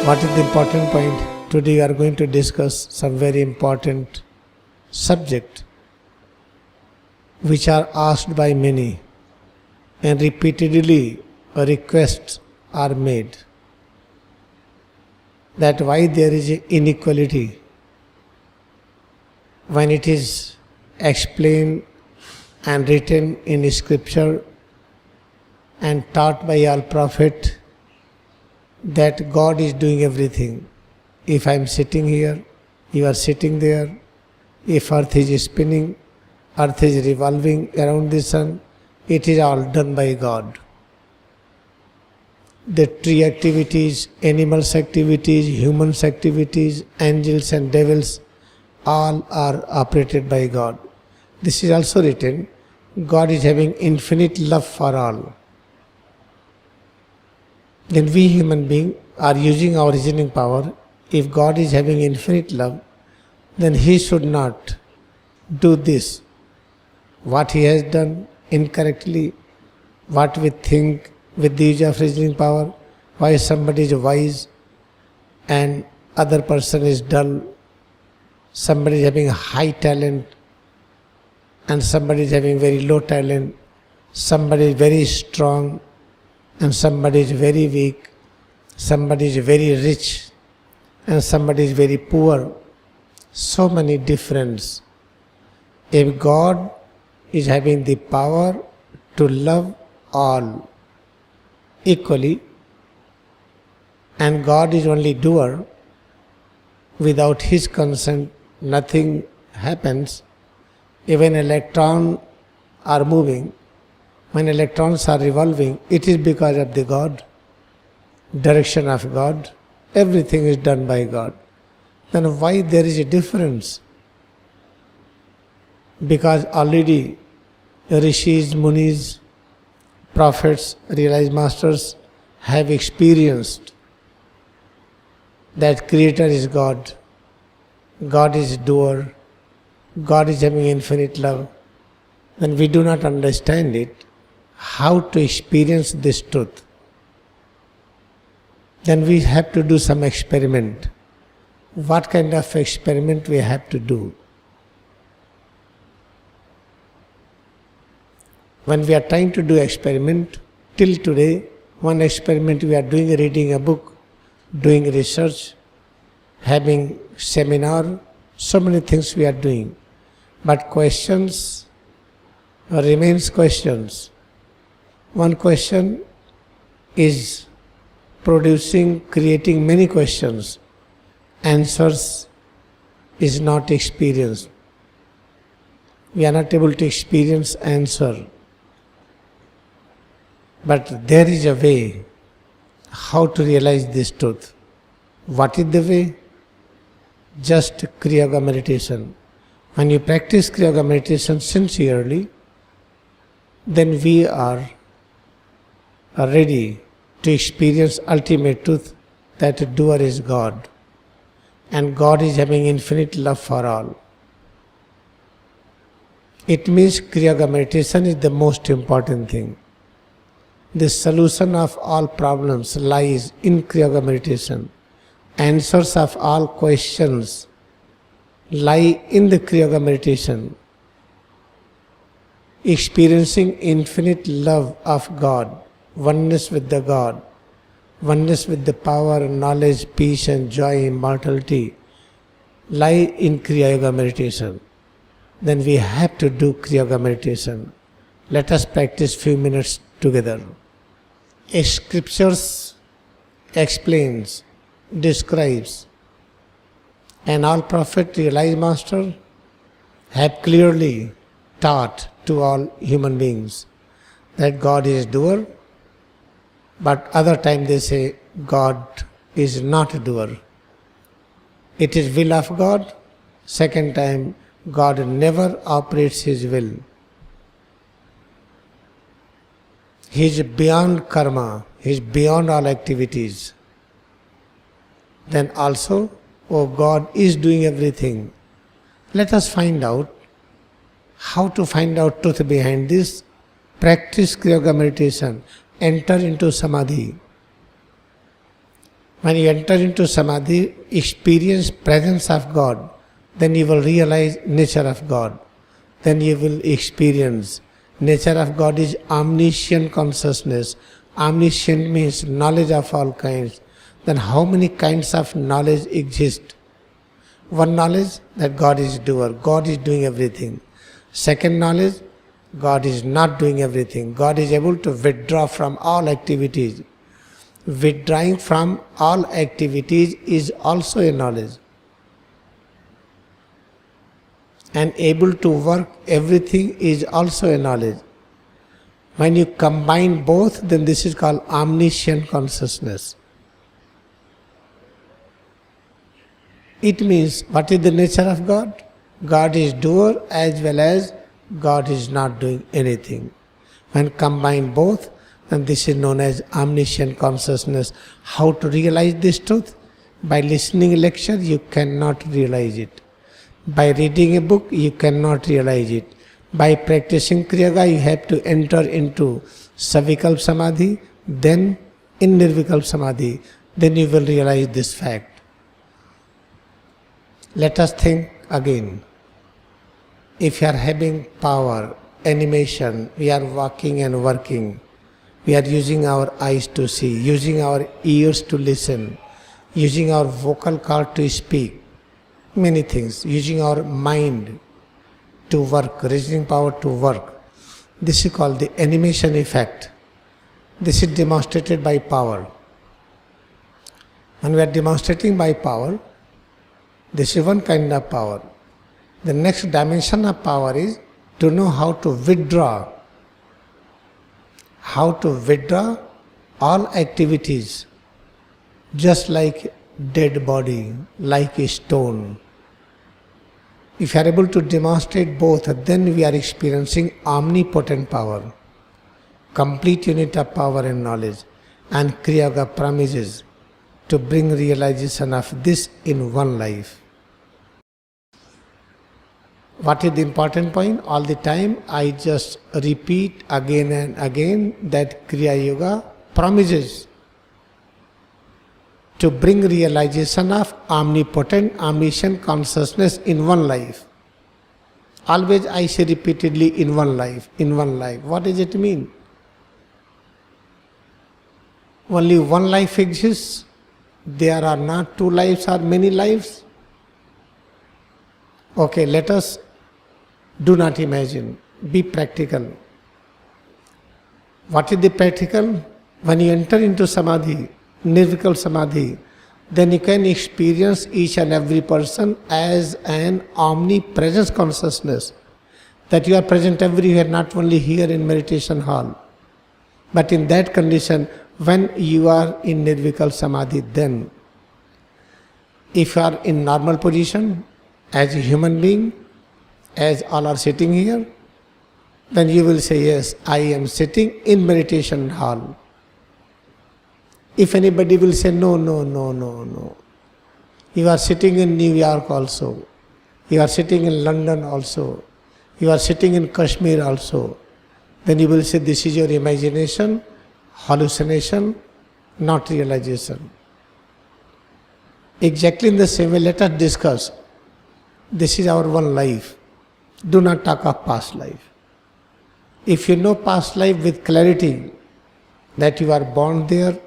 What is the important point? Today we are going to discuss some very important subject which are asked by many and repeatedly requests are made, that why there is inequality when it is explained and written in scripture and taught by all prophet that God is doing everything. If I am sitting here, you are sitting there. If earth is spinning, earth is revolving around the sun, it is all done by God. The tree activities, animals activities, humans activities, angels and devils, all are operated by God. This is also written, God is having infinite love for all. Then we human beings are using our reasoning power. If God is having infinite love, then He should not do this. What He has done incorrectly, what we think with the use of reasoning power, why somebody is wise and other person is dull, somebody is having high talent and somebody is having very low talent, somebody is very strong and somebody is very weak, somebody is very rich and somebody is very poor. So many differences. If God is having the power to love all equally and God is only doer, without His consent nothing happens. Even electrons are moving. When electrons are revolving, it is because of the God, direction of God. Everything is done by God. Then why there is a difference? Because already rishis, munis, prophets, realized masters have experienced that Creator is God, God is doer, God is having infinite love. Then we do not understand it, how to experience this truth. Then we have to do some experiment. What kind of experiment we have to do? When we are trying to do experiment, till today, one experiment we are doing, reading a book, doing research, having seminar, so many things we are doing. But questions remains questions. One question is producing, creating many questions. Answers is not experienced. We are not able to experience answer. But there is a way how to realize this truth. What is the way? Just Kriya Yoga meditation. When you practice Kriya Yoga meditation sincerely, then we are ready to experience ultimate truth that the doer is God. And God is having infinite love for all. It means Kriya Yoga meditation is the most important thing. The solution of all problems lies in Kriya Yoga meditation. Answers of all questions lie in the Kriya Yoga meditation. Experiencing infinite love of God, oneness with the God, oneness with the power, knowledge, peace and joy, immortality, lie in Kriya Yoga meditation. Then we have to do Kriya Yoga meditation. Let us practice few minutes together. Scriptures explains, describes, and all prophet, realized master have clearly taught to all human beings that God is doer, but other time they say God is not a doer. It is will of God. Second time, God never operates His will. He is beyond karma, He is beyond all activities. Then also, God is doing everything. Let us find out how to find out truth behind this. Practice Kriya Yoga meditation. Enter into Samadhi. When you enter into samadhi, experience presence of God, then you will realize nature of God. Then you will experience nature of God is omniscient consciousness. Omniscient means knowledge of all kinds. Then how many kinds of knowledge exist? One knowledge that God is doer, God is doing everything. Second knowledge, God is not doing everything. God is able to withdraw from all activities. Withdrawing from all activities is also a knowledge. And able to work everything is also a knowledge. When you combine both, then this is called omniscient consciousness. It means, what is the nature of God? God is doer as well as God is not doing anything. When combine both, then this is known as omniscient consciousness. How to realize this truth? By listening a lecture, you cannot realize it. By reading a book, you cannot realize it. By practicing Kriyaga, you have to enter into Savikalp Samadhi, then in Nirvikalp Samadhi. Then you will realize this fact. Let us think again. If you are having power, animation, we are walking and working. We are using our eyes to see, using our ears to listen, using our vocal cord to speak. Many things, using our mind to work, reasoning power to work. This is called the animation effect. This is demonstrated by power. When we are demonstrating by power, this is one kind of power. The next dimension of power is to know how to withdraw. How to withdraw all activities, just like dead body, like a stone. If you are able to demonstrate both, then we are experiencing omnipotent power, complete unit of power and knowledge. And Kriyaga promises to bring realization of this in one life. What is the important point? All the time I just repeat again and again that Kriya Yoga promises to bring realization of omnipotent, omniscient consciousness in one life. Always I say repeatedly, in one life, in one life. What does it mean? Only one life exists. There are not two lives or many lives. Okay, let us do not imagine. Be practical. What is the practical? When you enter into Samadhi, Nirvikalp Samadhi, then you can experience each and every person as an omnipresence consciousness. That you are present everywhere, not only here in meditation hall. But in that condition, when you are in Nirvikalp Samadhi, then if you are in normal position, as a human being, as all are sitting here, then you will say, yes, I am sitting in meditation hall. If anybody will say, no, you are sitting in New York also, you are sitting in London also, you are sitting in Kashmir also, then you will say, this is your imagination, hallucination, not realization. Exactly in the same way, let us discuss. This is our one life. Do not talk of past life. If you know past life with clarity, that you are born there,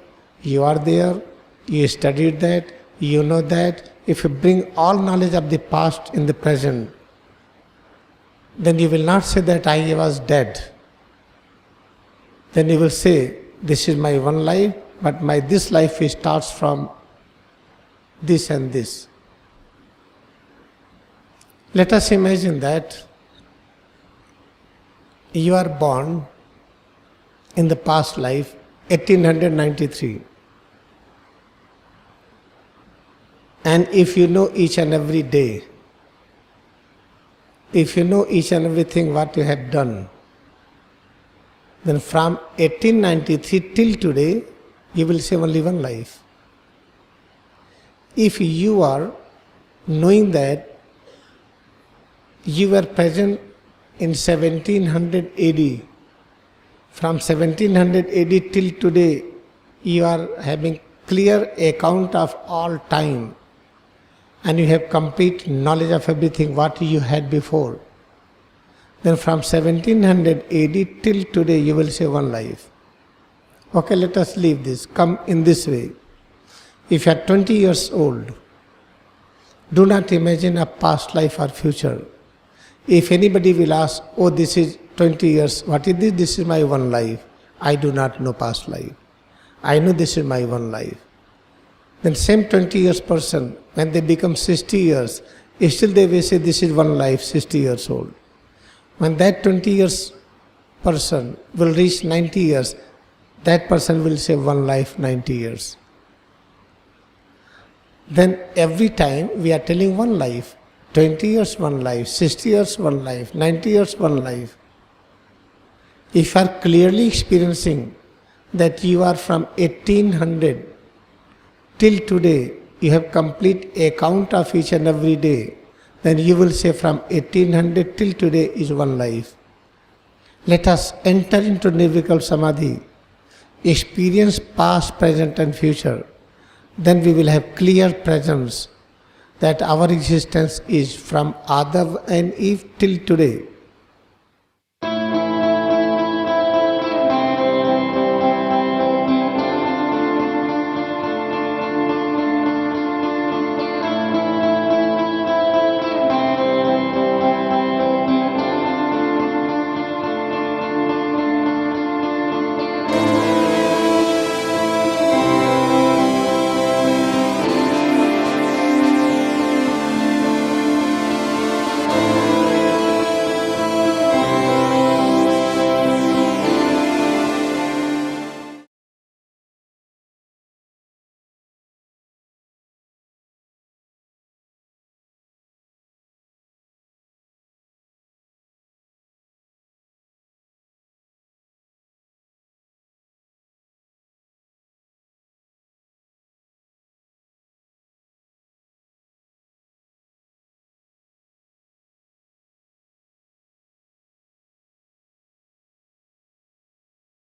you are there, you studied that, you know that, if you bring all knowledge of the past in the present, then you will not say that I was dead. Then you will say, this is my one life, but this life starts from this and this. Let us imagine that you are born in the past life, 1893. And if you know each and every day, if you know each and everything what you have done, then from 1893 till today, you will say only one life. If you are knowing that you were present in 1700 AD, from 1700 AD till today, you are having clear account of all time, and you have complete knowledge of everything what you had before, then from 1700 AD till today you will say one life. Okay, let us leave this. Come in this way. If you are 20 years old, do not imagine a past life or future. If anybody will ask, oh, this is 20 years, what is this? This is my one life. I do not know past life. I know this is my one life. Then same 20 years person, when they become 60 years, still they will say this is one life, 60 years old. When that 20 years person will reach 90 years, that person will say one life, 90 years. Then every time we are telling one life, 20 years one life, 60 years one life, 90 years one life. If you are clearly experiencing that you are from 1800 till today, you have complete account of each and every day, then you will say from 1800 till today is one life. Let us enter into Nirvikalpa Samadhi, experience past, present and future. Then we will have clear presence that our existence is from Adam and Eve till today.